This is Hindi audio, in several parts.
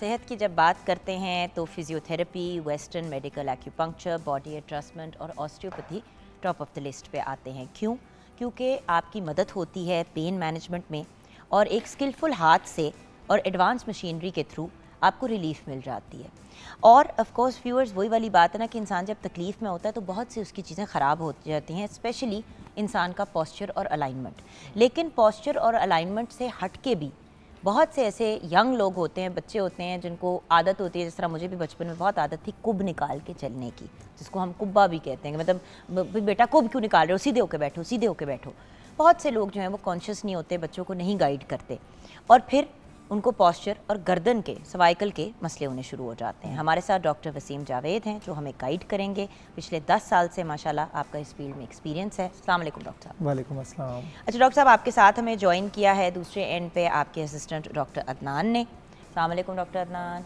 सेहत की जब बात करते हैं तो physiotherapy, western medical acupuncture, body adjustment और osteopathy top of the list पे आते हैं। क्यों? क्योंकि आपकी मदद होती है पेन मैनेजमेंट में और एक स्किलफुल हाथ से और एडवांस मशीनरी के थ्रू आपको रिलीफ मिल जाती है। और ऑफ कोर्स व्यूअर्स, वही वाली बात है ना कि इंसान जब तकलीफ़ में होता है तो बहुत सी उसकी चीज़ें ख़राब हो जाती हैं, स्पेशली इंसान का पोस्चर और अलाइनमेंट। लेकिन पोस्चर और अलाइनमेंट से हट के भी बहुत से ऐसे यंग लोग होते हैं, बच्चे होते हैं जिनको आदत होती है, जिस तरह मुझे भी बचपन में बहुत आदत थी कुब निकाल के चलने की, जिसको हम कुब्बा भी कहते हैं। मतलब बेटा कुब क्यों निकाल रहे हो, सीधे होके बैठो, सीधे होके बैठो। बहुत से लोग जो हैं वो कॉन्शियस नहीं होते, बच्चों को नहीं गाइड करते और फिर उनको पोस्चर और गर्दन के, सर्वाइकल के मसले होने शुरू हो जाते हैं। हमारे साथ डॉक्टर वसीम जावेद हैं जो हमें गाइड करेंगे। पिछले 10 साल से माशाल्लाह आपका इस फील्ड में एक्सपीरियंस है। अस्सलाम वालेकुम डॉक्टर साहब। वालेकुम अस्सलाम। अच्छा डॉक्टर साहब, आपके साथ हमें ज्वाइन किया है दूसरे एंड पे आपके असिस्टेंट डॉक्टर अदनान ने। अस्सलाम वालेकुम डॉक्टर अदनान।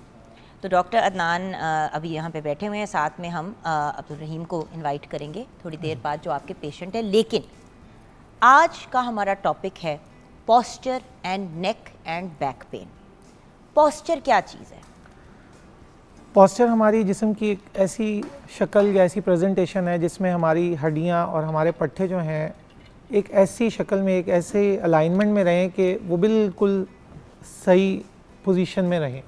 तो डॉक्टर अदनान अभी यहाँ पे बैठे हुए हैं, साथ में हम अब्दुल रहीम को इनवाइट करेंगे थोड़ी देर बाद जो आपके पेशेंट है। लेकिन आज का हमारा टॉपिक है posture and neck and back pain. Posture क्या चीज़ है? पोस्चर हमारी जिस्म की एक ऐसी शक्ल या ऐसी प्रेजेंटेशन है जिसमें हमारी हड्डियां और हमारे पट्टे जो हैं एक ऐसी शक्ल में, एक ऐसे अलाइनमेंट में रहें कि वो बिल्कुल सही पोजीशन में रहें।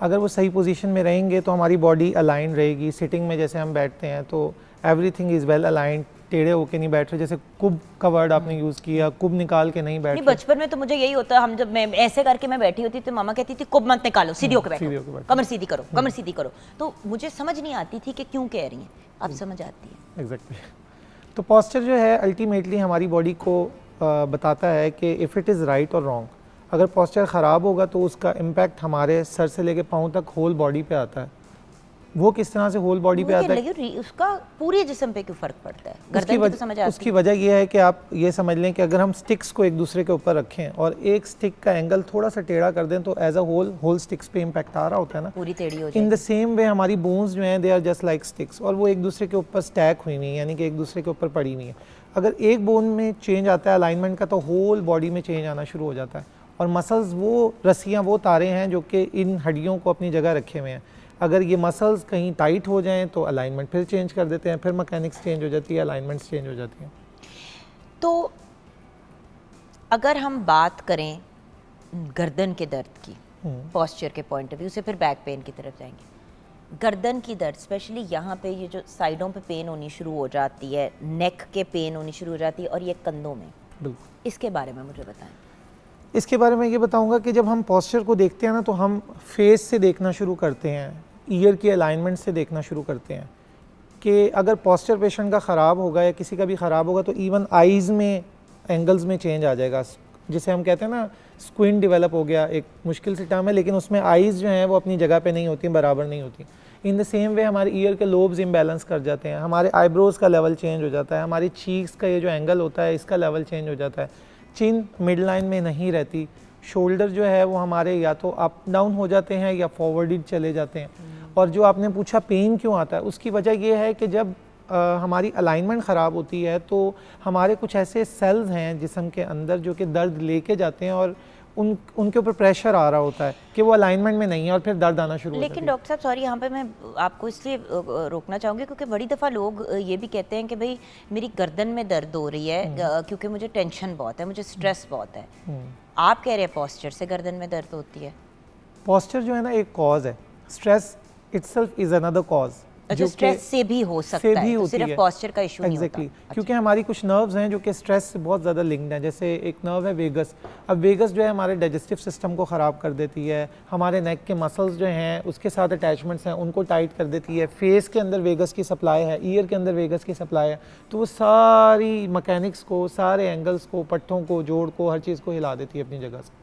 अगर वो सही पोजीशन में रहेंगे तो हमारी बॉडी अलाइन रहेगी। सिटिंग में जैसे हम बैठते हैं तो एवरीथिंग इज़ वेल अलाइंड, टेढ़े होके नहीं बैठ रहे। जैसे कुब का वर्ड आपने यूज़ किया, कुब निकाल के नहीं बैठ रहे। बचपन में तो मुझे यही होता, हम जब मैं ऐसे करके मैं बैठी होती तो मामा कहती थी कुब मत निकालो, सीधी होकर बैठो, कमर सीधी करो, कमर सीधी करो। तो मुझे समझ नहीं आती थी कि क्यों कह रही हैं, अब समझ आती है। एग्जैक्टली। तो पोस्चर जो है अल्टीमेटली हमारी बॉडी को बताता है कि इफ़ इट इज़ राइट और रॉन्ग। अगर पोस्चर ख़राब होगा तो उसका इम्पैक्ट हमारे सर से लेके पाँव तक होल बॉडी पे आता है। वो किस तरह से होल बॉडी पे आता है, उसका पूरे जिस्म पे क्यों फ़र्क पड़ता है? गर्दन की तो समझ आती है। उसकी वजह यह है कि आप ये समझ लें कि अगर हम स्टिक्स को एक दूसरे के ऊपर रखें और एक स्टिक का एंगल थोड़ा सा टेढ़ा कर दें तो एज अ होल स्टिक्स पे इम्पैक्ट आ रहा होता है ना, पूरी टेढ़ी हो जाएगी। इन द सेम वे हमारी बोन्स जो हैं they are just like sticks, और वो एक दूसरे के ऊपर स्टैक हुई हुई है, यानी कि एक दूसरे के ऊपर पड़ी हुई है। अगर एक बोन में चेंज आता है अलाइनमेंट का तो होल बॉडी में चेंज आना शुरू हो जाता है। और मसल्स वो रस्सियाँ, वो तारे हैं जो कि इन हड्डियों को अपनी जगह रखे हुए हैं। अगर ये मसल्स कहीं टाइट हो जाएं तो अलाइनमेंट फिर चेंज कर देते हैं, फिर मैकेनिक्स चेंज हो जाती है, अलाइनमेंट्स चेंज हो जाती हैं। तो अगर हम बात करें गर्दन के दर्द की पोस्चर के पॉइंट ऑफ व्यू से, फिर बैक पेन की तरफ जाएंगे। गर्दन की दर्द स्पेशली यहाँ पे, ये जो साइडों पे पेन होनी शुरू हो जाती है, नेक के पेन होनी शुरू हो जाती है और ये कंधों में, बिल्कुल, इसके बारे में मुझे बताएं। इसके बारे में ये बताऊंगा कि जब हम पोस्चर को देखते हैं ना तो हम फेस से देखना शुरू करते हैं, ईयर की अलाइनमेंट से देखना शुरू करते हैं कि अगर पोस्चर पेशेंट का ख़राब होगा या किसी का भी ख़राब होगा तो इवन आइज़ में एंगल्स में चेंज आ जाएगा, जिसे हम कहते हैं ना स्क्विंट डेवलप हो गया। एक मुश्किल सी टर्म है लेकिन उसमें आइज़ जो हैं वो अपनी जगह पे नहीं होती, बराबर नहीं होती। इन द सेम वे हमारे ईयर के लोब्स इम्बैलेंस कर जाते हैं, हमारे आईब्रोज़ का लेवल चेंज हो जाता है, हमारी चीक्स का ये जो एंगल होता है इसका लेवल चेंज हो जाता है, चिन मिड लाइन में नहीं रहती, शोल्डर जो है वो हमारे या तो अप डाउन हो जाते हैं या फॉरवर्डेड चले जाते हैं। और जो आपने पूछा पेन क्यों आता है, उसकी वजह ये है कि जब हमारी अलाइनमेंट ख़राब होती है तो हमारे कुछ ऐसे सेल्स हैं जिस्म के अंदर जो कि दर्द लेके जाते हैं और उनके ऊपर प्रेशर आ रहा होता है कि वो अलाइनमेंट में नहीं है और फिर दर्द आना शुरू हो जाता है। लेकिन डॉक्टर साहब सॉरी, यहाँ पे मैं आपको इसलिए रोकना चाहूँगी क्योंकि बड़ी दफ़ा लोग ये भी कहते हैं कि भाई मेरी गर्दन में दर्द हो रही है क्योंकि मुझे टेंशन बहुत है, मुझे स्ट्रेस बहुत है। आप कह रहे हैं पोस्चर से गर्दन में दर्द होती है? पोस्चर जो है ना एक कॉज है, stress itself is another cause. जो स्ट्रेस से भी हो सकता है, तो सिर्फ पोस्चर का इशू नहीं होता। क्योंकि हमारी कुछ नर्व्स हैं जो कि स्ट्रेस से बहुत ज़्यादा लिंक्ड हैं। जैसे एक नर्व है वेगस। अब वेगस जो है हमारे डाइजेस्टिव सिस्टम को ख़राब कर देती है, हमारे नेक के मसल्स जो हैं उसके साथ अटैचमेंट्स हैं उनको टाइट कर देती है, फेस के अंदर वेगस की सप्लाई है, ईयर के अंदर वेगस की सप्लाई है, तो वो सारी मैकेनिक्स को, सारे एंगल्स को, पट्टों को, जोड़ को, हर चीज़ को हिला देती है अपनी जगह से।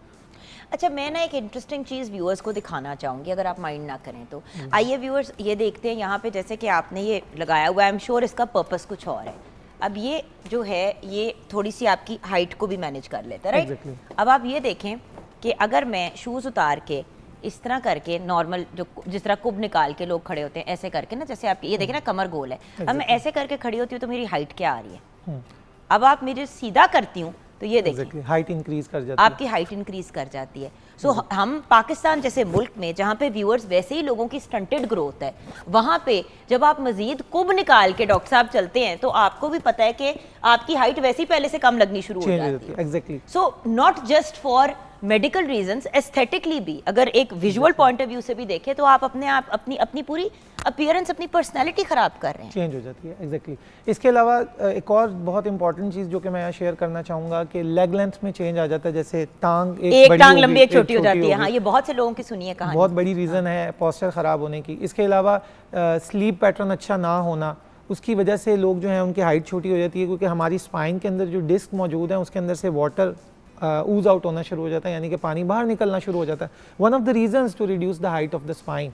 अच्छा, मैं ना एक इंटरेस्टिंग चीज़ व्यूअर्स को दिखाना चाहूँगी अगर आप माइंड ना करें तो। आइए व्यूअर्स ये देखते हैं यहाँ पे, जैसे कि आपने ये लगाया हुआ है, आई एम श्योर इसका पर्पस कुछ और है। अब ये जो है ये थोड़ी सी आपकी हाइट को भी मैनेज कर लेता है, राइट? अब आप ये देखें कि अगर मैं शूज़ उतार के इस तरह करके नॉर्मल, जो जिस तरह कुब निकाल के लोग खड़े होते हैं ऐसे करके ना, जैसे आप ये देखें ना कमर गोल है, अब मैं ऐसे करके खड़ी होती हूँ तो मेरी हाइट क्या आ रही है? अब आप मेरे सीधा करती हूँ तो ये देखिए एग्जैक्टली हाइट इंक्रीज कर जाती है, आपकी हाइट इंक्रीज कर जाती है। सो हम पाकिस्तान जैसे मुल्क में जहाँ पे व्यूअर्स वैसे ही लोगों की स्टंटेड ग्रोथ है, वहाँ पे जब आप मजीद कुब निकाल के डॉक्टर साहब चलते हैं तो आपको भी पता है कि आपकी हाइट वैसे ही पहले से कम लगनी शुरू हो चेंज हो जाती जाती है। है exactly. So not just for medical reasons, aesthetically भी अगर एक विजुअल पॉइंट ऑफ व्यू से भी देखें तो आप अपने आप अपनी पूरी अपीयरेंस, अपनी पर्सनैलिटी खराब कर रहे हैं। चेंज हो जाती है एग्जैक्टली। इसके अलावा एक और बहुत इंपॉर्टेंट चीज़ जो कि मैं यहाँ शेयर करना चाहूँगा कि लेग लेंथ में चेंज आ जाता है, जैसे टांग एक टांग लंबी एक छोटी हो जाती है। हाँ, ये बहुत से लोगों की सुनी है कहानी, बहुत बड़ी रीज़न है पोस्चर ख़राब होने की। इसके अलावा स्लीप पैटर्न अच्छा ना होना, उसकी वजह से लोग जो हैं उनकी हाइट छोटी हो जाती है, क्योंकि हमारी स्पाइन के अंदर जो डिस्क मौजूद है उसके अंदर से वाटर ऊज आउट होना शुरू हो जाता है, यानी कि पानी बाहर निकलना शुरू हो जाता है। One of the reasons to reduce the height of the spine.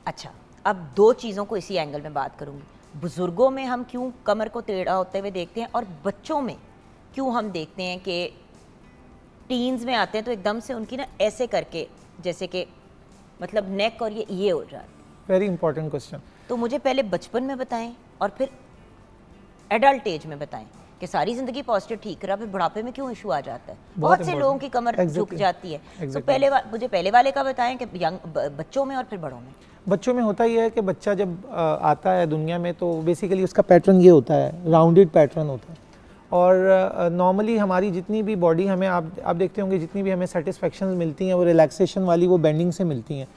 अच्छा, अब दो चीज़ों को इसी एंगल में बात करूंगी। बुजुर्गों में हम क्यों कमर को टेढ़ा होते हुए देखते हैं, और बच्चों में क्यों हम देखते हैं कि टीन्स में आते हैं तो एकदम से उनकी ना ऐसे करके, जैसे कि मतलब नेक और ये हो जाती है। Very important question. तो मुझे पहले बचपन में बताएं और फिर एडल्ट एज में बताएं कि सारी जिंदगी पॉस्चर ठीक रहा, फिर बुढ़ापे में क्यों इशू आ जाता है। बहुत से लोगों की कमर झुक जाती है। तो पहले मुझे पहले वाले का बताएं कि बच्चों में और फिर बड़ों में। बच्चों में होता ही है कि बच्चा जब आता है दुनिया में तो बेसिकली उसका पैटर्न ये होता है, राउंडेड पैटर्न होता है। और नॉर्मली हमारी जितनी भी बॉडी हमें आप देखते होंगे जितनी भी हमें सेटिस्फेक्शन मिलती हैं वो रिलैक्सेशन वाली वो बेंडिंग से मिलती हैं।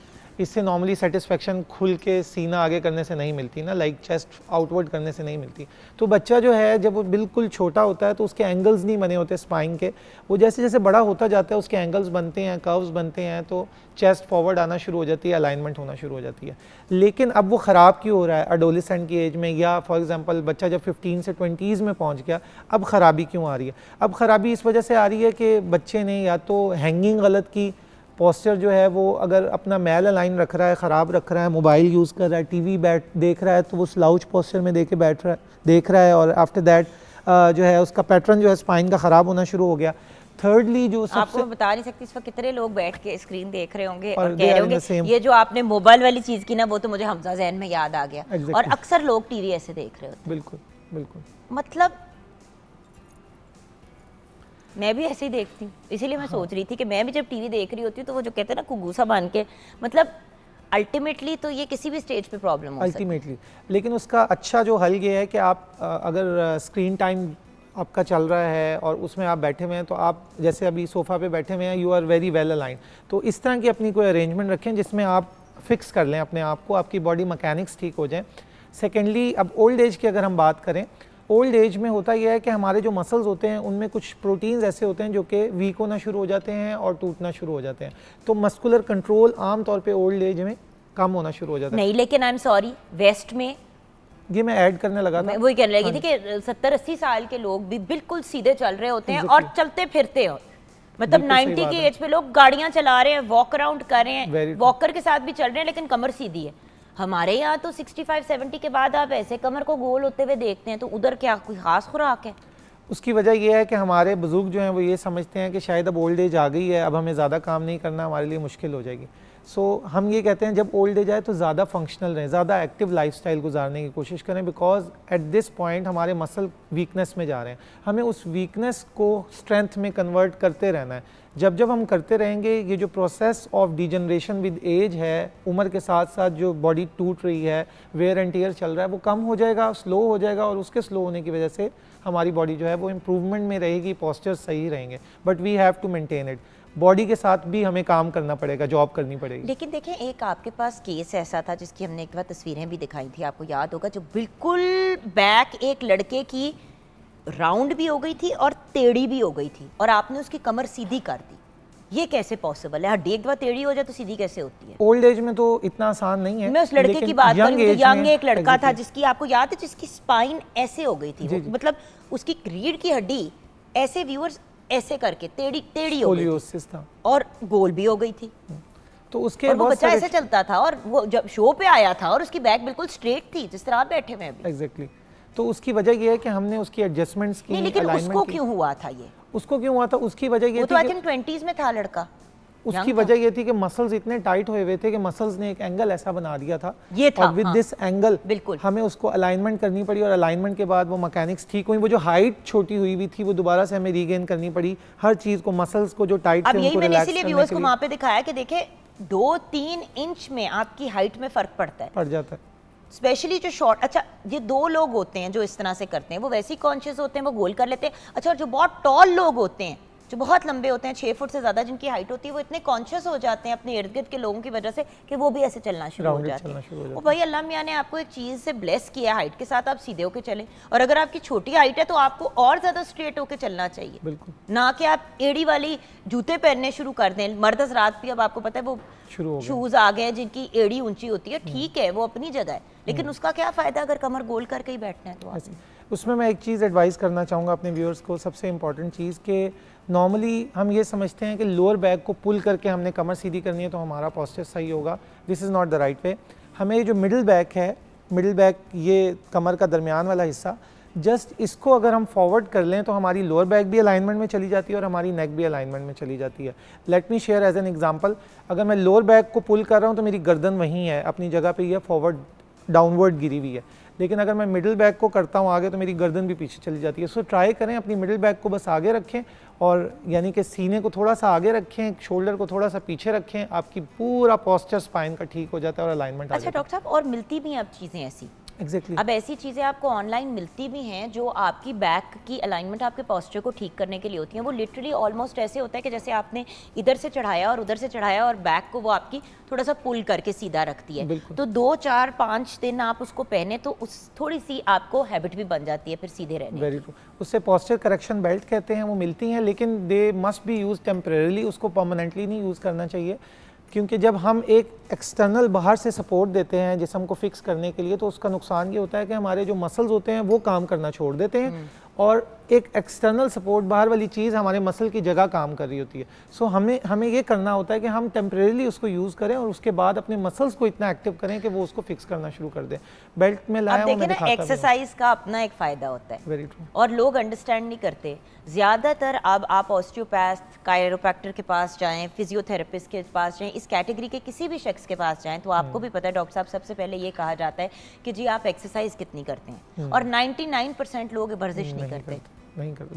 इससे नॉर्मली सेटिस्फेक्शन खुल के सीना आगे करने से नहीं मिलती ना, लाइक चेस्ट आउटवर्ड करने से नहीं मिलती। तो बच्चा जो है जब वो बिल्कुल छोटा होता है तो उसके एंगल्स नहीं बने होते स्पाइन के, वो जैसे जैसे बड़ा होता जाता है उसके एंगल्स बनते हैं, कर्व्स बनते हैं, तो चेस्ट फॉरवर्ड आना शुरू हो जाती है, अलाइनमेंट होना शुरू हो जाती है। लेकिन अब वो ख़राब क्यों हो रहा है एडोलेसेंट की एज में, या फॉर एग्जांपल बच्चा जब 15 से 20s में पहुंच गया, अब ख़राबी क्यों आ रही है? अब ख़राबी इस वजह से आ रही है कि बच्चे ने या तो हैंगिंग गलत की, पोस्चर जो है वो अगर अपना मैल अलाइन रख रहा है, ख़राब रख रहा है, मोबाइल यूज़ कर रहा है, टीवी देख रहा है तो वो स्लाउच पोस्चर में देख रहा है और आफ्टर दैट जो है उसका पैटर्न जो है स्पाइन का ख़राब होना शुरू हो गया। थर्डली जो आपको मैं बता नहीं सकती इस वक्त कितने लोग बैठ के स्क्रीन देख रहे होंगे और they कह रहे are in the होंगे same- ये जो आपने मोबाइल वाली चीज़ की ना, वो तो मुझे हमजा ज़हन में याद आ गया। Exactly. और अक्सर लोग टीवी ऐसे देख रहे होते। बिल्कुल बिल्कुल। मतलब मैं भी ऐसे ही देखती हूँ, इसीलिए मैं सोच रही थी कि मैं भी जब टीवी देख रही होती हूँ तो वो जो कहते हैं ना कुगूसा बन के, मतलब अल्टीमेटली तो ये किसी भी स्टेज पे प्रॉब्लम हो सकती है। अल्टीमेटली लेकिन उसका अच्छा जो हल ये है कि आप अगर स्क्रीन टाइम आपका चल रहा है और उसमें आप बैठे हुए हैं, तो आप जैसे अभी सोफ़ा पे बैठे हुए हैं, you are very well aligned, तो इस तरह की अपनी कोई अरेंजमेंट रखें जिसमें आप फिक्स कर लें अपने आप को, आपकी बॉडी मैकेनिक्स ठीक हो जाएं। सेकेंडली, अब ओल्ड एज की अगर हम बात करें, ओल्ड एज में होता यह है कि हमारे जो मसल्स होते हैं उनमें कुछ प्रोटीन्स ऐसे होते हैं जो कि वीक होना शुरू हो जाते हैं और टूटना शुरू हो जाते हैं, तो मस्कुलर कंट्रोल आम तौर पे ओल्ड एज में कम होना शुरू हो जाता है। नहीं, लेकिन आई एम सॉरी, वेस्ट में ये मैं ऐड करने लगा था, मैं वही कहने लगी थी कि 70-80 साल के लोग भी बिल्कुल सीधे चल रहे होते हैं और चलते फिरते हो, मतलब 90 की एज पे लोग गाड़ियां चला रहे हैं, वॉक अराउंड कर रहे हैं, वॉकर के साथ भी चल रहे हैं, लेकिन कमर सीधी है। हमारे यहाँ तो 65-70 के बाद आप ऐसे कमर को गोल होते हुए देखते हैं, तो उधर क्या कोई खास खुराक है? उसकी वजह यह है कि हमारे बुजुर्ग जो हैं वो ये समझते हैं कि शायद अब ओल्ड एज आ गई है, अब हमें ज़्यादा काम नहीं करना, हमारे लिए मुश्किल हो जाएगी। सो हम ये कहते हैं जब ओल्ड एज आए तो ज़्यादा फंक्शनल रहें, ज़्यादा एक्टिव लाइफस्टाइल गुजारने की कोशिश करें, बिकॉज एट दिस पॉइंट हमारे मसल वीकनेस में जा रहे हैं, हमें उस वीकनेस को स्ट्रेंथ में कन्वर्ट करते रहना है। जब जब हम करते रहेंगे, ये जो process of degeneration with age है, उम्र के साथ साथ जो बॉडी टूट रही है, वेयर एंड टियर चल रहा है, वो कम हो जाएगा, स्लो हो जाएगा, और उसके स्लो होने की वजह से हमारी बॉडी जो है वो इम्प्रूवमेंट में रहेगी, पोस्चर सही रहेंगे, but we have to maintain it. Body के साथ भी हमें काम करना पड़ेगा, जॉब करनी पड़ेगी। लेकिन देखें, एक आपके पास केस ऐसा था जिसकी हमने एक बार तस्वीरें भी दिखाई थी, आपको याद होगा, जो बिल्कुल बैक एक लड़के की राउंड भी हो गई थी और टेढ़ी भी हो गई थी, और आपने उसकी कमर सीधी कर दी। ये कैसे पॉसिबल है? हड्डी एक बार टेढ़ी हो जाए तो सीधी कैसे होती है? ओल्ड एज में तो इतना आसान नहीं है। मैं उस लड़के की बात कर रही हूँ, यंग एक लड़का था जिसकी, आपको याद है, जिसकी स्पाइन ऐसे हो गई थी, मतलब उसकी रीढ़ की हड्डी ऐसे, व्यूअर्स, ऐसे करके टेढ़ी हो गई थी और गोल भी हो गई थी। तो उसके और वो बच्चा ऐसे चलता था और वो जब शो पे आया था और उसकी बैक बिल्कुल स्ट्रेट थी, जिस तरह आप बैठे हुए हैं। एग्जैक्टली। तो उसकी वजह ये है कि हमने उसकी एडजस्टमेंट्स की। नहीं, लेकिन उसको क्यों हुआ था ये? उसको क्यों हुआ था? उसकी वजह ये थी, वो तो आई थिंक 20s में था लड़का। उसकी वजह ये थी कि मसल्स इतने टाइट हुए थे कि मसल्स ने एक एंगल ऐसा बना दिया था, ये था, और विद दिस एंगल बिल्कुल हमें उसको अलाइनमेंट करनी पड़ी, और अलाइनमेंट के बाद वो मैकेनिक्स ठीक हुई, वो जो हाइट छोटी हुई हुई थी वो दोबारा से हमें रीगेन करनी पड़ी, हर चीज़ को, मसल्स को जो टाइट थे अब यही उनको मैंने रिलैक्स इसीलिए करने व्यूअर्स के को लिए वहां पे दिखाया कि देखे 2-3 इंच में आपकी हाइट में फर्क पड़ता है, पड़ जाता है। स्पेशली जो शॉर्ट। अच्छा, ये 2 लोग होते हैं जो इस तरह से करते हैं, वो वैसे ही कॉन्शियस होते हैं, वो गोल कर लेते हैं। अच्छा, और जो बहुत टॉल लोग होते हैं, जो बहुत लंबे होते हैं, 6 फुट से ज़्यादा जिनकी हाइट होती है, वो इतने कॉन्शियस हो जाते हैं अपने इर्द गिर्द के लोगों की वजह से कि वो भी ऐसे चलना शुरू हो Rounded जाते चलना शुरू हो हैं। जाते वो भाई अल्लाह मियाँ ने आपको एक चीज़ से ब्लेस किया हाइट के साथ, आप सीधे होके चलें, और अगर आपकी छोटी हाइट है तो आपको और ज़्यादा स्ट्रेट होके चलना चाहिए, बिल्कुल, ना कि आप एड़ी वाली जूते पहनने शुरू कर दें। मर्द हज़रात भी अब आपको पता है वो शुरू हो गया। शूज़ आ गए हैं जिनकी एड़ी ऊंची होती है, ठीक है वो अपनी जगह है, लेकिन उसका क्या फ़ायदा अगर कमर गोल करके ही बैठना है तो आप। उसमें मैं एक चीज़ एडवाइस करना चाहूँगा अपने व्यूअर्स को, सबसे इम्पॉर्टेंट चीज़ कि नॉर्मली हम ये समझते हैं कि लोअर बैक को पुल करके हमने कमर सीधी करनी है तो हमारा पोस्चर सही होगा। This is not the right way. हमें जो मिडिल बैक है, मिडिल बैक ये कमर का दरमियान वाला हिस्सा, जस्ट इसको अगर हम फॉरवर्ड कर लें तो हमारी लोअर बैक भी अलाइनमेंट में चली जाती है और हमारी नेक भी अलाइनमेंट में चली जाती है। Let me share as an example, अगर मैं लोअर बैक को पुल कर रहा हूँ तो मेरी गर्दन वहीं है, अपनी जगह पे ही है, फॉरवर्ड डाउनवर्ड गिरी हुई है, लेकिन अगर मैं मिडिल बैक को करता हूँ आगे तो मेरी गर्दन भी पीछे चली जाती है। सो ट्राई करें अपनी मिडिल बैक को बस आगे रखें, और यानी कि सीने को थोड़ा सा आगे रखें, शोल्डर को थोड़ा सा पीछे रखें, आपकी पूरा पोस्चर स्पाइन का ठीक हो जाता है और अलाइनमेंट आ अच्छा जाता है। डॉक्टर साहब, और मिलती भी हैं अब चीज़ें ऐसी, एग्जैक्टली अब ऐसी चीज़ें आपको ऑनलाइन मिलती भी हैं जो आपकी बैक की अलाइनमेंट, आपके पोस्चर को ठीक करने के लिए होती हैं। वो लिटरली ऑलमोस्ट ऐसे होता है कि जैसे आपने इधर से चढ़ाया और उधर से चढ़ाया और बैक को वो आपकी थोड़ा सा पुल करके सीधा रखती है। तो 2, 4, 5 दिन आप उसको पहने तो उस थोड़ी सी आपको हैबिट भी बन जाती है फिर सीधे रहने। Very true. उससे पोस्चर करेक्शन बेल्ट कहते हैं, वो मिलती हैं, लेकिन they must be use temporarily, उसको परमानेंटली नहीं यूज़ करना चाहिए, क्योंकि जब हम एक एक्सटर्नल बाहर से सपोर्ट देते हैं जिस्म को फिक्स करने के लिए तो उसका नुकसान ये होता है कि हमारे जो मसल्स होते हैं वो काम करना छोड़ देते हैं, और एक एक्सटर्नल सपोर्ट बाहर वाली चीज़ हमारे मसल की जगह काम कर रही होती है। सो हमें ये करना होता है कि हम टेम्परेरीली उसको यूज़ करें और उसके बाद अपने मसल्स को इतना एक्टिव करें कि वो उसको फिक्स करना शुरू कर दें। बेल्ट में लाया अब देखिए ना, एक्सरसाइज का अपना एक फ़ायदा होता है, वेरी ट्रू, और लोग अंडरस्टैंड नहीं करते। ज़्यादातर अब आप ऑस्टियोपैथ, कायरोप्रैक्टर के पास जाएं, फिजियोथेरेपिस्ट के पास जाएं, इस कैटेगरी के किसी भी शख्स के पास जाएं तो आपको भी पता है डॉक्टर साहब, सबसे पहले ये कहा जाता है कि जी आप एक्सरसाइज कितनी करते हैं, और 99% लोग वर्जिश नहीं करते,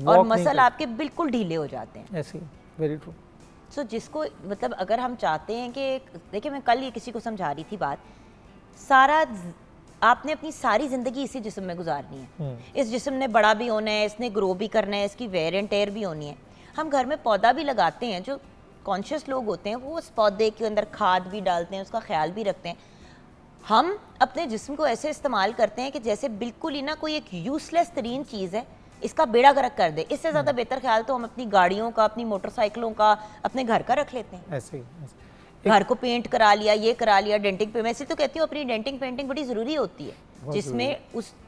और मसल आपके बिल्कुल ढीले हो जाते हैं। ऐसे ही, वेरी ट्रू। सो जिसको मतलब अगर हम चाहते हैं कि, देखिए मैं कल ये किसी को समझा रही थी बात, सारा आपने अपनी सारी ज़िंदगी इसी जिस्म में गुजारनी है, इस जिस्म ने बड़ा भी होना है, इसने ग्रो भी करना है, इसकी वेयर एंड टेयर भी होनी है। हम घर में पौधा भी लगाते हैं, जो कॉन्शियस लोग होते हैं वो उस पौधे के अंदर खाद भी डालते हैं, उसका ख्याल भी रखते हैं। हम अपने जिस्म को ऐसे इस्तेमाल करते हैं कि जैसे बिल्कुल ही ना कोई एक यूजलेस तरीन चीज़ है, इसका बेड़ा गर्क कर दे। इससे ज़्यादा बेहतर ख्याल तो हम अपनी गाड़ियों का, अपनी मोटरसाइकिलों का, अपने घर का रख लेते हैं। ऐसे ही घर को पेंट करा लिया, ये करा लिया, डेंटिंग पे, मैं इसलिए तो कहती हूँ अपनी डेंटिंग पेंटिंग बड़ी ज़रूरी होती है, जिसमें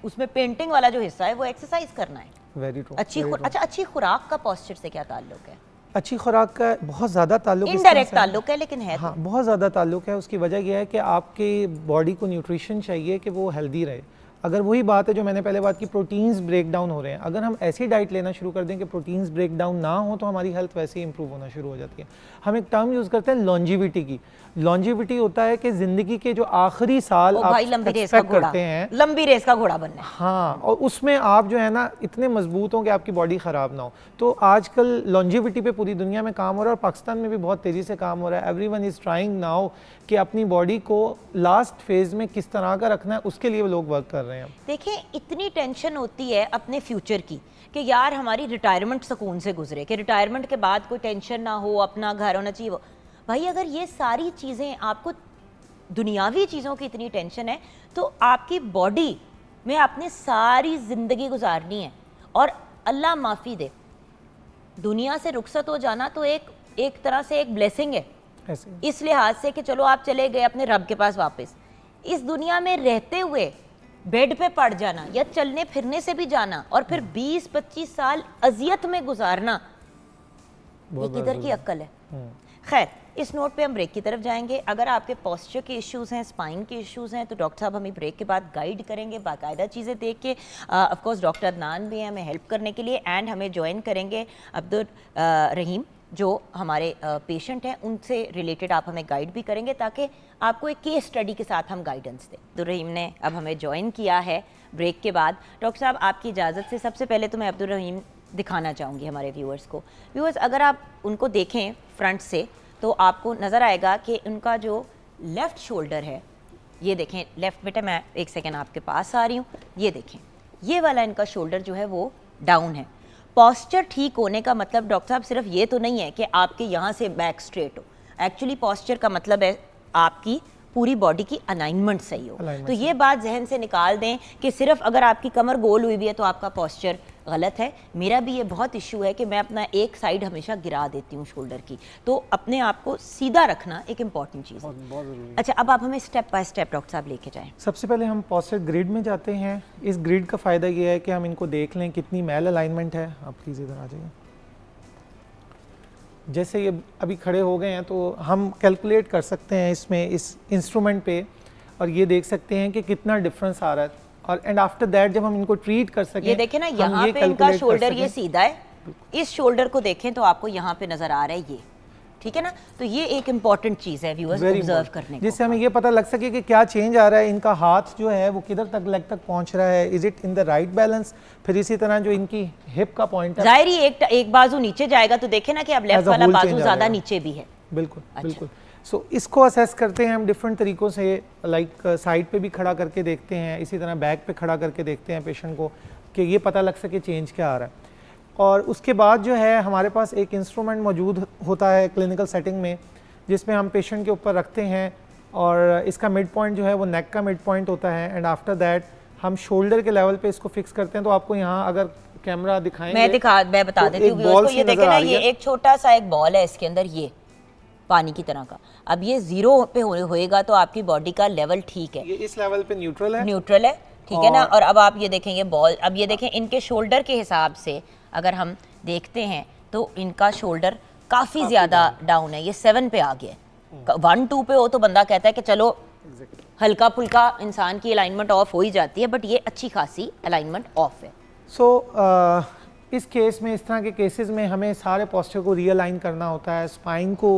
उसमें पेंटिंग वाला जो हिस्सा है वो एक्सरसाइज करना है। Very true. अच्छा, अच्छी खुराक का पोस्चर से क्या ताल्लुक है? अच्छी खुराक का बहुत ज़्यादा ताल्लुक, इनडायरेक्ट ताल्लुक है लेकिन है, हाँ बहुत ज़्यादा ताल्लुक है। उसकी वजह यह है कि आपके बॉडी को न्यूट्रिशन चाहिए कि वो हेल्दी रहे। अगर वही बात है जो मैंने पहले बात की, प्रोटीन्स ब्रेक डाउन हो रहे हैं, अगर हम ऐसी डाइट लेना शुरू कर दें कि प्रोटीन्स ब्रेक डाउन ना हो तो हमारी हेल्थ वैसे ही इंप्रूव होना शुरू हो जाती है। हम एक टर्म यूज़ करते हैं लॉन्जिविटी की। लॉन्जिविटी होता है कि ज़िंदगी के जो आखिरी साल आप एक्सपेक्ट करते हैं, लंबी रेस का घोड़ा बनना है। हाँ, और उसमें आप जो है ना इतने मजबूत हों कि आपकी बॉडी ख़राब ना हो। तो आजकल लॉन्जिविटी पे पूरी दुनिया में काम हो रहा है और पाकिस्तान में भी बहुत तेज़ी से काम हो रहा है। एवरीवन इज़ ट्राइंग नाउ कि अपनी बॉडी को लास्ट फेज़ में किस तरह का रखना है, उसके लिए लोग वर्क कर रहे हैं। देखिए, इतनी टेंशन होती है अपने फ्यूचर की कि यार हमारी रिटायरमेंट सुकून से गुजरे, कि रिटायरमेंट के बाद कोई टेंशन ना हो, अपना घर होना चाहिए। भाई अगर ये सारी चीज़ें, आपको दुनियावी चीज़ों की इतनी टेंशन है तो आपकी बॉडी में आपने सारी ज़िंदगी गुजारनी है, और अल्लाह माफ़ी दे, दुनिया से रुखसत हो जाना तो एक तरह से एक ब्लेसिंग है, इस लिहाज से कि चलो आप चले गए अपने रब के पास वापस। इस दुनिया में रहते हुए बेड पे पड़ जाना या चलने फिरने से भी जाना और फिर 20-25 साल अजियत में गुजारना, ये किधर की अक्ल है? खैर, इस नोट पे हम ब्रेक की तरफ जाएंगे। अगर आपके पोस्चर के इश्यूज़ हैं, स्पाइन के इश्यूज़ हैं, तो डॉक्टर साहब हमें ब्रेक के बाद गाइड करेंगे बाकायदा चीज़ें देख के। ऑफ कोर्स डॉक्टर अदनान भी हैं हमें हेल्प करने के लिए, एंड हमें ज्वाइन करेंगे अब्दुल रहीम जो हमारे पेशेंट हैं उनसे रिलेटेड आप हमें गाइड भी करेंगे, ताकि आपको एक केस स्टडी के साथ हम गाइडेंस दें। अब्दुल रहीम ने अब हमें ज्वाइन किया है ब्रेक के बाद। डॉक्टर साहब, आपकी इजाज़त से सबसे पहले तो मैं अब्दुल रहीम दिखाना चाहूँगी हमारे व्यूअर्स को। व्यूअर्स, अगर आप उनको देखें फ्रंट से तो आपको नज़र आएगा कि उनका जो लेफ़्ट शोल्डर है, ये देखें लेफ़्ट, बेटा मैं एक सेकेंड आपके पास आ रही हूँ, ये देखें ये वाला इनका शोल्डर जो है वो डाउन है। पॉस्चर ठीक होने का मतलब डॉक्टर साहब सिर्फ ये तो नहीं है कि आपके यहाँ से बैक स्ट्रेट हो। एक्चुअली पॉस्चर का मतलब है आपकी पूरी बॉडी की अलाइनमेंट सही हो। तो ये बात जहन से निकाल दें कि सिर्फ अगर आपकी कमर गोल हुई भी है तो आपका पॉस्चर गलत है। मेरा भी ये बहुत इशू है कि मैं अपना एक साइड हमेशा गिरा देती हूँ शोल्डर की, तो अपने आप को सीधा रखना एक इम्पॉर्टेंट चीज़ है। अच्छा, अब आप हमें स्टेप बाय स्टेप डॉक्टर साहब लेके जाएं। सबसे पहले हम पॉस्चर ग्रिड में जाते हैं। इस ग्रिड का फ़ायदा ये है कि हम इनको देख लें कितनी मेल अलाइनमेंट है। आप प्लीज़ इधर आ जाइए। जैसे ये अभी खड़े हो गए हैं तो हम कैलकुलेट कर सकते हैं इसमें इस इंस्ट्रूमेंट पे, और ये देख सकते हैं कि कितना डिफरेंस आ रहा है। और एंड आफ्टर दैट जब हम इनको ट्रीट कर सकें, ये देखें ना, यहाँ पे इनका शोल्डर ये सीधा है, इस शोल्डर को देखें तो आपको यहाँ पे नजर आ रहा है ये, ठीक है ना। तो ये एक इम्पॉर्टेंट चीज़ है व्यूअर्स ऑब्जर्व करने को, जिससे हमें ये पता लग सके कि क्या चेंज आ रहा है। इनका हाथ जो है वो किधर तक लेग तक पहुंच रहा है, is it in the right balance. फिर इसी तरह जो इनकी हिप का पॉइंट है, जाहिर ही एक बाजू नीचे जाएगा तो देखें ना कि अब लेफ्ट वाला बाजू ज़्यादा नीचे भी है। बिल्कुल बिल्कुल। सो इसको असेस करते हैं हम डिफरेंट तरीक़ों से, लाइक साइड पे भी खड़ा करके देखते हैं, इसी तरह बैक पे खड़ा करके देखते हैं पेशेंट को, कि ये पता लग सके चेंज क्या आ रहा है। और उसके बाद जो है हमारे पास एक इंस्ट्रूमेंट मौजूद होता है क्लिनिकल सेटिंग में, जिसमें हम पेशेंट के ऊपर रखते हैं, और इसका मिड पॉइंट जो है वो नेक का मिड पॉइंट होता है। एंड आफ्टर दैट हम शोल्डर के लेवल पे इसको फिक्स करते हैं। तो आपको यहाँ अगर कैमरा दिखाएंगे, मैं बता देती हूँ व्यूअर्स को, ये देखें ना, ये एक छोटा सा एक बॉल है इसके अंदर, ये पानी की तरह का। अब ये 0 पे होएगा तो आपकी बॉडी का लेवल ठीक है, ये इस लेवल पे न्यूट्रल है, ठीक है ना। और अब आप ये देखें ये बॉल, अब ये देखें इनके शोल्डर के हिसाब से अगर हम देखते हैं तो इनका शोल्डर काफ़ी ज़्यादा डाउन है, ये 7 पे आ गया। 1-2 पे हो तो बंदा कहता है कि चलो हल्का फुल्का इंसान की अलाइनमेंट ऑफ हो ही जाती है, बट ये अच्छी खासी अलाइनमेंट ऑफ है। इस केस में, इस तरह के केसेस में हमें सारे पोस्चर को रीअलाइन करना होता है, स्पाइन को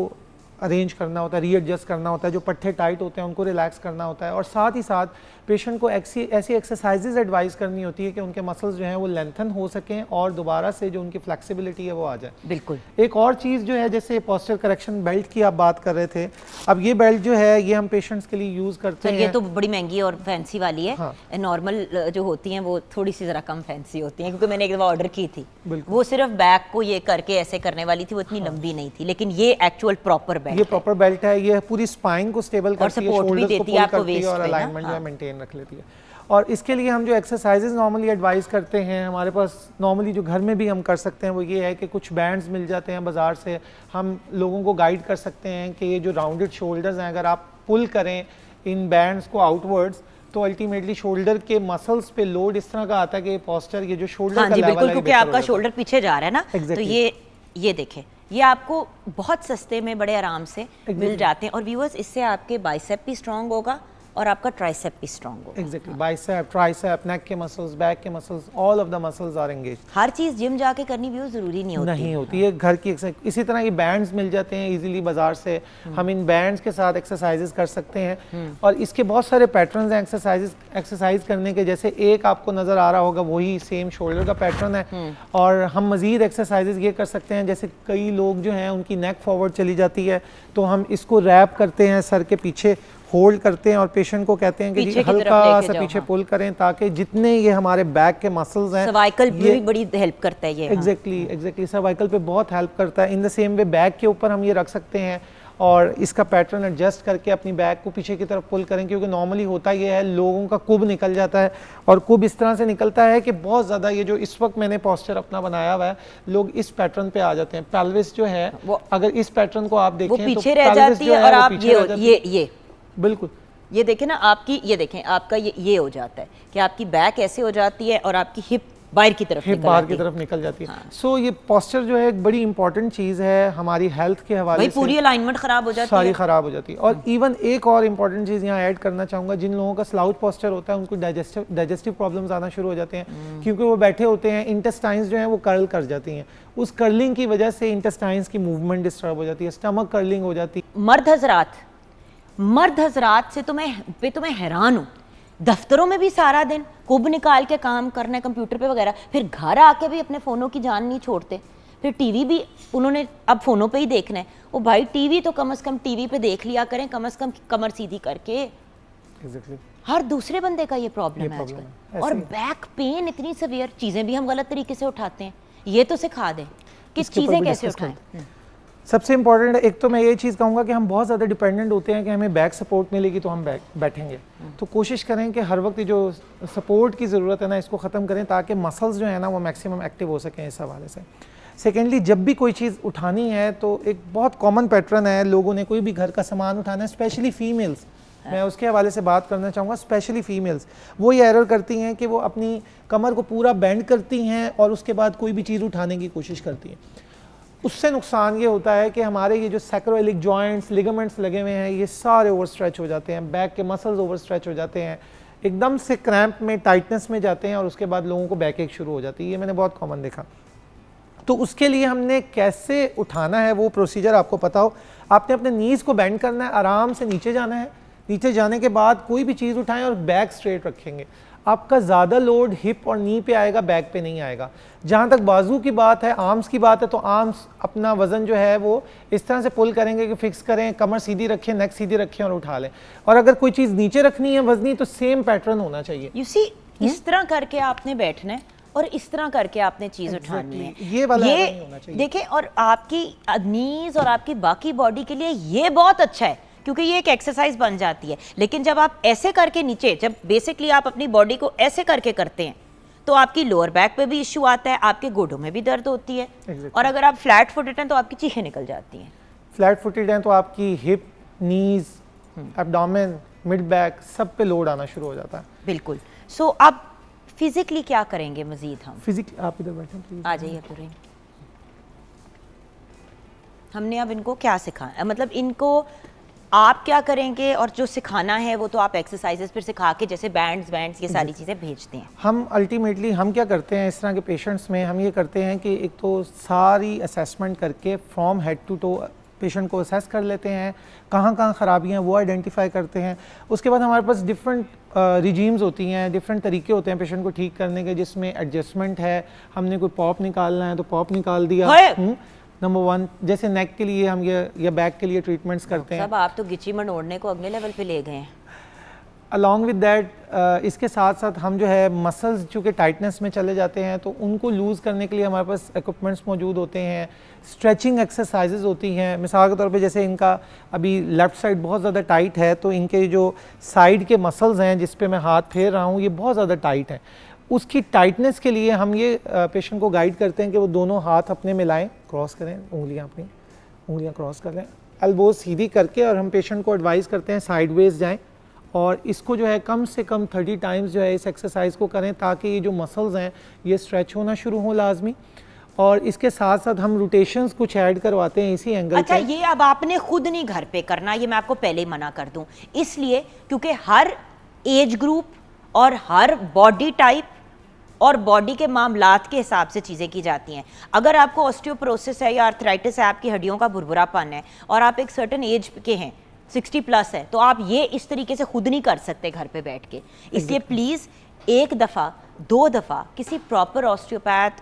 अरेंज करना होता है, रीएडजस्ट करना होता है, जो पट्टे टाइट होते हैं उनको रिलैक्स करना होता है, और साथ ही साथ पेशेंट को ऐसी एक्सरसाइजेज एडवाइस करनी होती है कि उनके मसल्स जो हैं वो लेंथन हो सकें और दोबारा से जो उनकी फ्लेक्सिबिलिटी है वो आ जाए। बिल्कुल। एक और चीज़ जो है, जैसे पोस्चर करेक्शन बेल्ट की आप बात कर रहे थे, अब ये बेल्ट जो है ये हम पेशेंट्स के लिए यूज़ करते हैं। ये तो बड़ी महंगी और फैंसी वाली है। हाँ। नॉर्मल जो होती हैं वो थोड़ी सी ज़रा कम फैंसी होती हैं, क्योंकि मैंने एक दफ़ा ऑर्डर की थी, वो सिर्फ बैक को ये करके ऐसे करने वाली थी, वो इतनी लंबी नहीं थी, लेकिन ये एक्चुअल प्रॉपर बेल्ट, ये प्रॉपर बेल्ट है। ये पूरी स्पाइन को स्टेबल करती है, सपोर्ट भी देती है आपको वेस्ट और अलाइनमेंट जो है मेंटेन रख लेती है। और इसके लिए हम जो एक्सरसाइजेज नॉर्मली एडवाइस करते हैं, हमारे पास नॉर्मली जो घर में भी हम कर सकते हैं, वो ये है कि कुछ बैंड्स मिल जाते हैं बाज़ार से, हम लोगों को गाइड कर सकते हैं कि ये जो राउंडेड शोल्डर्स हैं, अगर आप पुल करें इन बैंड्स को आउटवर्ड्स तो अल्टीमेटली शोल्डर के मसल्स पे लोड इस तरह का आता है कि पोस्चर, ये जो शोल्डर का लेवल है, क्योंकि आपका शोल्डर पीछे जा रहा है ना, तो ये देखें, ये आपको बहुत सस्ते में बड़े आराम से मिल जाते हैं। और व्यूअर्स, इससे आपके बाइसेप भी स्ट्रांग होगा और आपका ट्राइसेप भी स्ट्रांग होगा। एग्जैक्टली, बाइसेप, ट्राइसेप, नेक के मसल्स, बैक के muscles, all of the muscles are engage. हर चीज़ जिम जाके करनी भी ज़रूरी नहीं होती है, घर की इसी तरह ये बैंड्स मिल जाते हैं इजीली बाजार से, हम इन बैंड्स के साथ एक्सरसाइजेस कर सकते हैं। और इसके बहुत सारे पैटर्न्स हैं एक्सरसाइज करने के, जैसे एक आपको नज़र आ रहा होगा वही सेम शोल्डर का पैटर्न है। और हम मज़ीद एक्सरसाइजेस ये कर सकते हैं, जैसे कई लोग जो हैं उनकी नेक फॉरवर्ड चली जाती है, तो हम इसको रैप करते हैं, सर के पीछे होल्ड करते हैं और पेशेंट को कहते हैं कि जी हल्का सा पीछे पुल करें, ताकि जितने ये हमारे बैक के मसल्स हैं, सर्वाइकल पे भी बड़ी हेल्प करता है ये। एग्जैक्टली सर्वाइकल पे बहुत हेल्प करता है। In the same way back के ऊपर हम ये रख सकते हैं और इसका पैटर्न एडजस्ट करके अपनी बैक को पीछे की तरफ पुल करें, क्योंकि नॉर्मली होता ये है लोगों का कुब निकल जाता है, और कुब इस तरह से निकलता है कि बहुत ज़्यादा, ये जो इस वक्त मैंने पोस्चर अपना बनाया हुआ है, लोग इस पैटर्न पे आ जाते हैं। पेल्विस जो है वो, अगर इस पैटर्न को आप देखें, वो पीछे रह जाती है, और आप ये बिल्कुल ये देखें ना, आपकी ये देखें, आपका ये हो जाता है कि आपकी बैक ऐसे हो जाती है और आपकी हिप बाहर की तरफ हिप निकल बाहर आती की है। तरफ निकल जाती है। हाँ। सो ये पोस्चर जो है एक बड़ी इंपॉर्टेंट चीज़ है हमारी हेल्थ के हवाले भाई से, पूरी अलाइनमेंट खराब हो जाती सारी है। ख़राब हो जाती है। और इवन एक और इम्पॉर्टेंट चीज़ यहाँ ऐड करना चाहूँगा, जिन लोगों का स्लाउच पोस्चर होता है उनको डाइजेस्टिव प्रॉब्लम्स आना शुरू हो जाते हैं, क्योंकि वो बैठे होते हैं, इंटेस्टाइन्स जो हैं वो कर्ल कर जाती हैं, उस कर्लिंग की वजह से इंटेस्टाइन्स की मूवमेंट डिस्टर्ब हो जाती है, स्टमक कर्लिंग हो जाती है। मर्द हजरात से तो मैं हैरान हूँ। दफ्तरों में भी सारा दिन कुब निकाल के काम करना है कंप्यूटर पे वगैरह, फिर घर आके भी अपने फ़ोनों की जान नहीं छोड़ते, फिर टीवी भी उन्होंने अब फ़ोनों पे ही देखना है। ओ भाई टीवी तो कम से कम टीवी पे देख लिया करें, कम से कम कमर सीधी करके। एग्जैक्टली। हर दूसरे बंदे का ये प्रॉब्लम है problem आजकल। है, और ऐसे ही। बैक पेन इतनी सवियर, चीज़ें भी हम गलत तरीके से उठाते हैं, ये तो सिखा दें कि इसके ऊपर चीज़ें भी कैसे discuss उठाएं। सबसे इंपॉर्टेंट एक तो मैं ये चीज़ कहूँगा कि हम बहुत ज़्यादा डिपेंडेंट होते हैं कि हमें बैक सपोर्ट मिलेगी तो हम बैठेंगे। तो कोशिश करें कि हर वक्त ये जो सपोर्ट की ज़रूरत है ना, इसको ख़त्म करें ताकि मसल्स जो है ना वो मैक्सिमम एक्टिव हो सकें इस हवाले से। सेकेंडली, जब भी कोई चीज़ उठानी है तो एक बहुत कॉमन पैटर्न है, लोगों ने कोई भी घर का सामान उठाना है, स्पेशली फीमेल्स, मैं उसके हवाले से बात करना चाहूँगा। स्पेशली फीमेल्स वो ये एरर करती हैं कि वो अपनी कमर को पूरा बेंड करती हैं और उसके बाद कोई भी चीज़ उठाने की कोशिश करती हैं। उससे नुकसान ये होता है कि हमारे ये जो सैक्रोइलिक जॉइंट्स, लिगामेंट्स लगे हुए हैं, ये सारे ओवर स्ट्रेच हो जाते हैं, बैक के मसल्स ओवर स्ट्रेच हो जाते हैं, एकदम से क्रैम्प में, टाइटनेस में जाते हैं और उसके बाद लोगों को बैक एक शुरू हो जाती है। ये मैंने बहुत कॉमन देखा। तो उसके लिए हमने कैसे उठाना है वो प्रोसीजर आपको पता हो। आपने अपने नीज़ को बेंड करना है, आराम से नीचे जाना है, नीचे जाने के बाद कोई भी चीज़ उठाएं और बैक स्ट्रेट रखेंगे। आपका ज़्यादा लोड हिप और नी पे आएगा, बैक पे नहीं आएगा। जहाँ तक बाजू की बात है, आर्म्स की बात है, तो आर्म्स अपना वज़न जो है वो इस तरह से पुल करेंगे कि फिक्स करें, कमर सीधी रखें, नेक सीधी रखें और उठा लें। और अगर कोई चीज़ नीचे रखनी है वजनी, तो सेम पैटर्न होना चाहिए। यू सी, इस तरह करके आपने बैठना है और इस तरह करके आपने चीज़ उठानी है। ये वाला नहीं होना चाहिए। देखें, और आपकी नीज और आपकी बाकी बॉडी के लिए ये बहुत अच्छा है क्योंकि ये एक एक्सरसाइज बन जाती है। लेकिन जब आप ऐसे करके नीचे, जब बेसिकली आप अपनी बॉडी को ऐसे करके करते हैं तो आपकी लोअर बैक पे भी इश्यू आता है, आपके घुटनों में भी दर्द होती है। और अगर आप फ्लैट फुटेड हैं तो आपकी चीखें निकल जाती हैं। फ्लैट फुटेड हैं तो आपकी हिप, नीज, एब्डोमेन, मिड बैक सब पे लोड आना शुरू हो जाता है। बिल्कुल। सो अब फिजिकली क्या करेंगे मजीद हम? फिजिकली आप इधर बैठें प्लीज। आ जाइए तुरंत। हमने अब इनको क्या सिखाया, मतलब इनको आप क्या करेंगे और जो सिखाना है वो तो आप एक्सरसाइजेस फिर सिखा के, जैसे बैंड्स ये सारी चीज़ें भेजते हैं। हम अल्टीमेटली हम क्या करते हैं इस तरह के पेशेंट्स में, हम ये करते हैं कि एक तो सारी असेसमेंट करके from head to toe patient को असेस कर लेते हैं, कहाँ ख़राबियाँ वो आइडेंटिफाई करते हैं। उसके बाद हमारे पास डिफरेंट रिजीम्स होती हैं, डिफरेंट तरीके होते हैं पेशेंट को ठीक करने के, जिसमें एडजस्टमेंट है, हमने कोई पॉप निकालना है तो पॉप निकाल दिया। नंबर 1, जैसे नेक के लिए हम ये या बैक के लिए ट्रीटमेंट्स करते हैं। सब आप तो गिची मंडोड़ने को अगले लेवल पे ले गए हैं। अलॉन्ग विद दैट इसके साथ साथ हम जो है मसल्स चूँकि टाइटनेस में चले जाते हैं तो उनको लूज़ करने के लिए हमारे पास इक्विपमेंट्स मौजूद होते हैं, स्ट्रेचिंग एक्सरसाइजेज होती हैं। मिसाल के तौर पे जैसे इनका अभी लेफ़्ट साइड बहुत ज़्यादा टाइट है तो इनके जो साइड के मसल्स हैं जिस पे मैं हाथ फेर रहा हूँ ये बहुत ज़्यादा टाइट हैं। उसकी टाइटनेस के लिए हम ये पेशेंट को गाइड करते हैं कि वो दोनों हाथ अपने मिलाएं, क्रॉस करें, उंगलियां क्रॉस कर लें, एल्बोज सीधी करके, और हम पेशेंट को एडवाइस करते हैं साइडवेज जाएं और इसको जो है कम से कम 30 टाइम्स जो है इस एक्सरसाइज को करें ताकि ये जो मसल्स हैं ये स्ट्रेच होना शुरू हो लाजमी। और इसके साथ साथ हम रोटेशंस कुछ ऐड करवाते हैं इसी एंगल अच्छा, ये अब आपने खुद नहीं घर पे करना, ये मैं आपको पहले ही मना कर दूं, इसलिए क्योंकि हर एज ग्रुप और हर बॉडी टाइप और बॉडी के मामलात के हिसाब से चीज़ें की जाती हैं। अगर आपको ऑस्टियोपोरोसिस है या आर्थराइटिस है, आपकी हड्डियों का भुरभुरापन है और आप एक सर्टेन एज के हैं, 60+ है, तो आप ये इस तरीके से खुद नहीं कर सकते घर पे बैठ के। इसलिए प्लीज़ 1 दफ़ा 2 दफ़ा किसी प्रॉपर ऑस्टियोपैथ,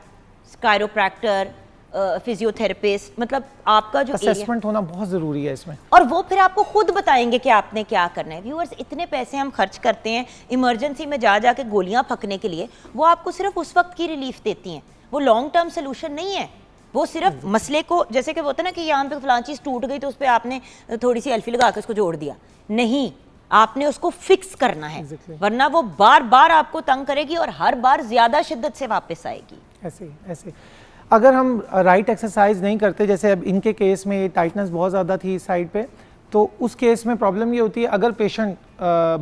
कायरोप्रैक्टर, फिजियोथेरेपिस्ट, मतलब आपका जो असेसमेंट होना बहुत ज़रूरी है इसमें, और वो फिर आपको खुद बताएंगे कि आपने क्या करना है। व्यूअर्स, इतने पैसे हम खर्च करते हैं इमरजेंसी में जा के गोलियां फकने के लिए, वो आपको सिर्फ उस वक्त की रिलीफ देती हैं, वो लॉन्ग टर्म सोल्यूशन नहीं है। वो सिर्फ मसले को, जैसे कि होता है ना कि यहाँ पे फलां चीज़ टूट गई तो उस पर आपने थोड़ी सी अल्फी लगा के उसको जोड़ दिया, नहीं, आपने उसको फिक्स करना है, वरना वो बार बार आपको तंग करेगी और हर बार ज़्यादा शिद्दत से वापस आएगी। ऐसे अगर हम राइट एक्सरसाइज नहीं करते, जैसे अब इनके केस में टाइटनेस बहुत ज़्यादा थी इस साइड पे, तो उस केस में प्रॉब्लम ये होती है, अगर पेशेंट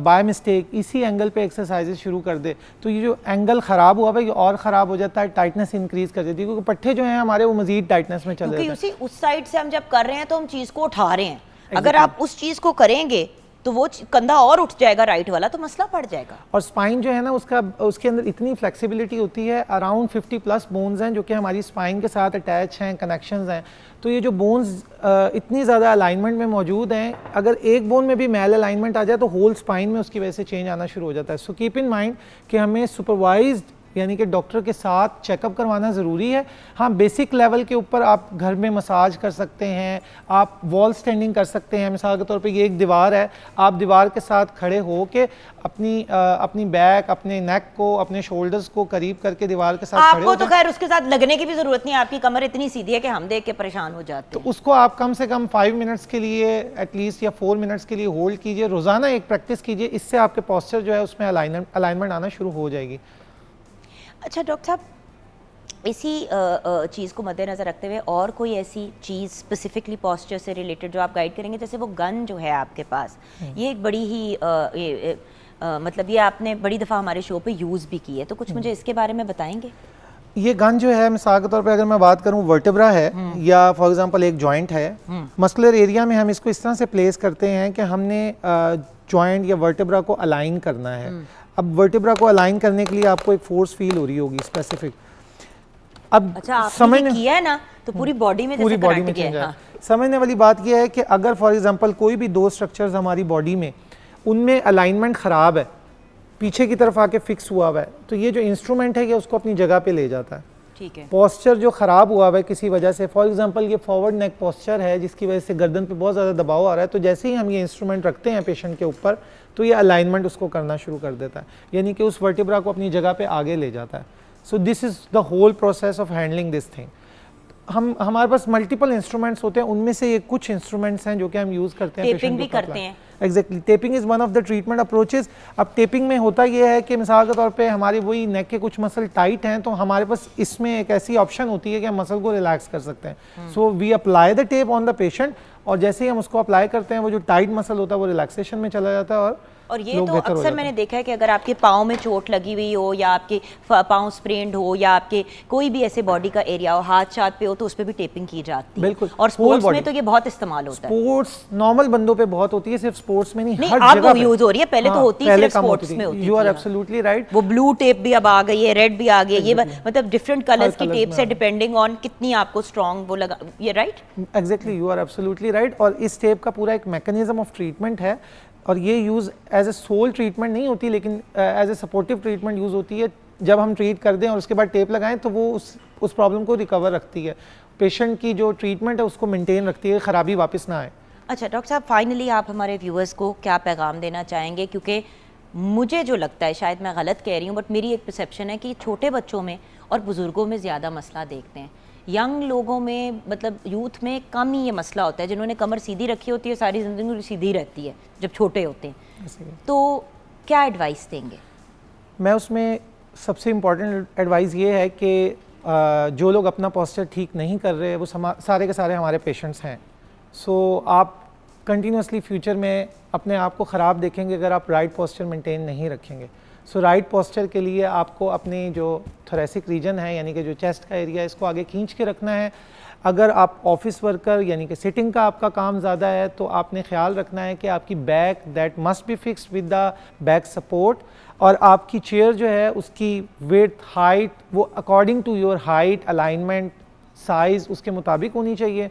बाय मिस्टेक इसी एंगल पे एक्सरसाइजेज शुरू कर दे तो ये जो एंगल ख़राब हुआ है ये और ख़राब हो जाता है, टाइटनेस इंक्रीज कर देती है, क्योंकि पट्टे जो हैं हमारे वो मजीद टाइटनेस में चले जाते हैं। क्योंकि उस साइड से हम जब कर रहे हैं तो हम चीज़ को उठा रहे हैं, अगर आप उस चीज़ को करेंगे तो वो कंधा और उठ जाएगा राइट वाला, तो मसला पड़ जाएगा। और स्पाइन जो है ना उसके अंदर इतनी फ्लेक्सिबिलिटी होती है, अराउंड 50+ बोन्स हैं जो कि हमारी स्पाइन के साथ अटैच हैं, कनेक्शंस हैं। तो ये जो बोन्स इतनी ज़्यादा अलाइनमेंट में मौजूद हैं, अगर एक बोन में भी मैल अलाइनमेंट आ जाए तो होल स्पाइन में उसकी वजह से चेंज आना शुरू हो जाता है। सो कीप इन माइंड कि हमें सुपरवाइज्ड यानी कि डॉक्टर के साथ चेकअप करवाना ज़रूरी है। हाँ, बेसिक लेवल के ऊपर आप घर में मसाज कर सकते हैं, आप वॉल स्टैंडिंग कर सकते हैं। मिसाल के तौर पे ये एक दीवार है, आप दीवार के साथ खड़े हो के अपनी बैक, अपने नेक को, अपने शोल्डर्स को करीब करके दीवार के साथ खड़े हो। आपको तो खैर उसके साथ लगने की भी ज़रूरत नहीं है, आपकी कमर इतनी सीधी है कि हम देख के परेशान हो जाते हैं। तो उसको आप कम से कम 5 मिनट्स के लिए एटलीस्ट या 4 मिनट्स के लिए होल्ड कीजिए, रोज़ाना एक प्रैक्टिस कीजिए, इससे आपके पोस्चर जो है उसमें अलाइनमेंट आना शुरू हो जाएगी। अच्छा डॉक्टर साहब, इसी चीज़ को मद्देनज़र रखते हुए और कोई ऐसी चीज़ स्पेसिफिकली पोस्चर से रिलेटेड जो आप गाइड करेंगे? जैसे वो गन जो है आपके पास, ये एक बड़ी ही मतलब ये आपने बड़ी दफ़ा हमारे शो पे यूज़ भी की है, तो कुछ मुझे इसके बारे में बताएंगे? ये गन जो है मिसाल के तौर पे अगर मैं बात करूं, वर्टेब्रा है या फॉर एग्जांपल एक जॉइंट है, मस्कुलर एरिया में हम इसको इस तरह से प्लेस करते हैं कि हमने जॉइंट या वर्टेब्रा को अलाइन करना है। अब वर्टेब्रा को अलाइन करने के लिए आपको एक फोर्स फील हो रही होगी स्पेसिफिक। अब अच्छा, आपने किया है ना, तो पूरी बॉडी में पूरी बॉडी में चेंज है। समझने वाली बात यह है कि अगर फॉर एग्जांपल कोई भी 2 स्ट्रक्चर्स हमारी बॉडी में, उनमें अलाइनमेंट ख़राब है, पीछे की तरफ आके फिक्स हुआ हुआ है, तो ये जो इंस्ट्रूमेंट है ये उसको अपनी जगह पे ले जाता है। ठीक है। पोस्चर जो ख़राब हुआ है किसी वजह से, फॉर एग्जांपल ये फॉरवर्ड नेक पोस्चर है जिसकी वजह से गर्दन पे बहुत ज़्यादा दबाव आ रहा है, तो जैसे ही हम ये इंस्ट्रूमेंट रखते हैं पेशेंट के ऊपर तो ये अलाइनमेंट उसको करना शुरू कर देता है, यानी कि उस वर्टिब्रा को अपनी जगह पे आगे ले जाता है। So this is the whole process of handling this thing. हमारे पास मल्टीपल इंस्ट्रूमेंट्स होते हैं, उनमें से ये कुछ इंस्ट्रूमेंट्स हैं जो कि हम यूज़ करते हैं। टेपिंग भी करते हैं। Exactly, taping is one of the treatment approaches. अब टेपिंग में होता यह है कि मिसाल के तौर पे हमारी वही नेक के कुछ मसल टाइट हैं, तो हमारे पास इसमें एक ऐसी ऑप्शन होती है कि हम मसल को रिलैक्स कर सकते हैं। So we apply the tape on the patient, और जैसे ही हम उसको अप्लाई करते हैं वो जो टाइट मसल होता है वो रिलैक्सेशन में चला जाता है। और ये तो अक्सर मैंने देखा है कि अगर आपके पाँव में चोट लगी हुई हो, या आपके पाँव स्प्रेन्ड हो, या आपके कोई भी ऐसे बॉडी का एरिया हो, हाथ चात पे हो, तो उस पर भी टेपिंग की जाती है। बिल्कुल। और स्पोर्ट्स में तो ये बहुत इस्तेमाल होता है। स्पोर्ट्स नॉर्मल बंदों पे बहुत होती है, सिर्फ स्पोर्ट्स में नहीं, हर जगह अब यूज हो रही है, पहले तो होती है सिर्फ स्पोर्ट्स में होती है। You are absolutely right. वो ब्लू टेप भी अब आ गई है, रेड भी आ गई है, ये मतलब डिफरेंट कलर्स की टेप से डिपेंडिंग ऑन कितनी आपको स्ट्रॉन्ग वो लगा, ये right? Exactly, you are absolutely right. और इस टेप का पूरा एक मैकेनिज्म ऑफ ट्रीटमेंट है, और ये use as a sole treatment नहीं होती, लेकिन as a supportive treatment use होती है। जब हम ट्रीट कर दें और उसके बाद टेप लगाएं तो वो उस प्रॉब्लम को रिकवर रखती है, पेशेंट की जो ट्रीटमेंट है उसको मेंटेन रखती है, खराबी वापस ना आए। अच्छा डॉक्टर साहब, फाइनली आप हमारे व्यूअर्स को क्या पैगाम देना चाहेंगे? क्योंकि मुझे जो लगता है, शायद मैं गलत कह रही हूँ, बट मेरी एक परसेप्शन है कि छोटे बच्चों में और बुज़ुर्गों में ज़्यादा मसला देखते हैं, यंग लोगों में मतलब यूथ में कम ही ये मसला होता है। जिन्होंने कमर सीधी रखी होती है सारी ज़िंदगी सीधी रहती है जब छोटे होते हैं, तो क्या एडवाइस देंगे? मैं उसमें सबसे इम्पॉर्टेंट एडवाइस ये है कि जो लोग अपना पोस्चर ठीक नहीं कर रहे वो सारे के सारे हमारे पेशेंट्स हैं। सो आप कंटिन्यूसली फ्यूचर में अपने आप को ख़राब देखेंगे अगर आप राइट पोस्चर मेंटेन नहीं रखेंगे। सो राइट पोस्चर के लिए आपको अपनी जो थोरेसिक रीजन है, यानी कि जो चेस्ट का एरिया है, इसको आगे खींच के रखना है। अगर आप ऑफिस वर्कर यानी कि सिटिंग का आपका काम ज़्यादा है तो आपने ख्याल रखना है कि आपकी back that must be fixed with the back support, और आपकी चेयर जो है उसकी विड्थ हाइट वो according to your height, alignment, size उसके मुताबिक होनी चाहिए।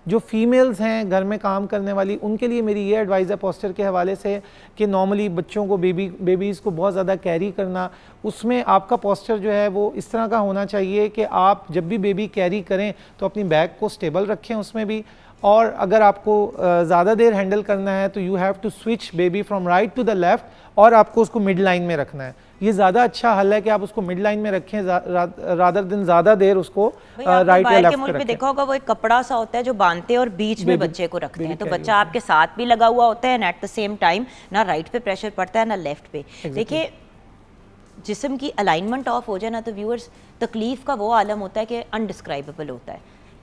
जो फीमेल्स हैं घर में काम करने वाली, उनके लिए मेरी ये एडवाइस है पोस्चर के हवाले से कि नॉर्मली बच्चों को बेबीज़ को बहुत ज़्यादा कैरी करना, उसमें आपका पोस्चर जो है वो इस तरह का होना चाहिए कि आप जब भी बेबी कैरी करें तो अपनी बैक को स्टेबल रखें उसमें भी। और अगर आपको ज़्यादा देर हैंडल करना है तो you have to switch baby from right to the left, और आपको उसको मिड लाइन में रखना है। ये ज़्यादा अच्छा हल है कि आप उसको मिड लाइन में रखें रादर दिन ज़्यादा देर उसको राइट या लेफ्ट पे रखें। देखा होगा वो एक कपड़ा सा होता है जो बांधते हैं और बीच में बच्चे को रखते हैं, तो बच्चा आपके साथ भी लगा हुआ होता है, and at the same time ना राइट पे प्रेशर पड़ता है ना लेफ्ट पे। देखिए, जिस्म की अलाइनमेंट ऑफ हो जाए ना तो व्यूअर्स तकलीफ का वो आलम होता है कि अनडिस्क्राइबेबल होता है,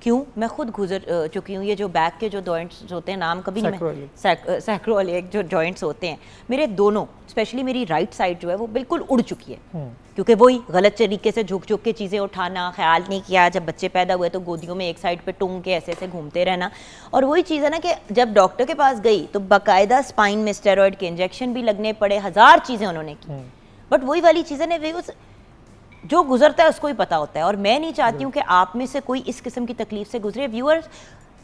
क्यों? मैं खुद गुजर चुकी हूँ। ये जो बैक के जो जॉइंट्स होते हैं, नाम कभी नहीं, सैक्रोइलिएक जो जॉइंट्स होते हैं मेरे दोनों, स्पेशली मेरी राइट साइड जो है वो बिल्कुल उड़ चुकी है, क्योंकि वही गलत तरीके से झुक झुक के चीज़ें उठाना, ख्याल नहीं किया, जब बच्चे पैदा हुए तो गोदियों में एक साइड पे टूंग के ऐसे ऐसे घूमते रहना। और वही चीज़ है ना कि जब डॉक्टर के पास गई तो बाकायदा स्पाइन में स्टेरॉयड के इंजेक्शन भी लगने पड़े, 1000 चीज़ें उन्होंने की, बट वही वाली चीज़ें ने जो गुजरता है उसको ही पता होता है। और मैं नहीं चाहती हूँ कि आप में से कोई इस किस्म की तकलीफ से गुजरे। व्यूअर्स,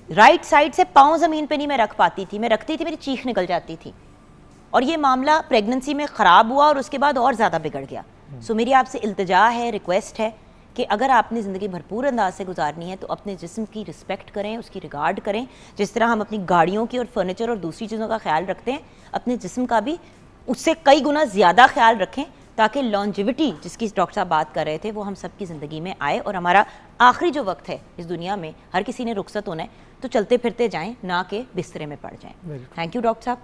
राइट साइड से पाँव ज़मीन पे नहीं मैं रख पाती थी, मैं रखती थी मेरी चीख निकल जाती थी, और ये मामला प्रेगनेंसी में ख़राब हुआ और उसके बाद और ज़्यादा बिगड़ गया। सो मेरी आपसे इल्तिजा है, रिक्वेस्ट है कि अगर आपने ज़िंदगी भरपूर अंदाज से गुजारनी है तो अपने जिस्म की रिस्पेक्ट करें, उसकी रिगार्ड करें, जिस तरह हम अपनी गाड़ियों की और फर्नीचर और दूसरी चीज़ों का ख्याल रखते हैं, अपने जिस्म का भी उससे कई गुना ज़्यादा ख्याल रखें, ताकि लॉन्जिविटी जिसकी डॉक्टर साहब बात कर रहे थे वो हम सबकी ज़िंदगी में आए। और हमारा आखिरी जो वक्त है इस दुनिया में, हर किसी ने रुखसत होना है, तो चलते फिरते जाएं, ना कि बिस्तरे में पड़ जाएं। थैंक यू डॉक्टर साहब।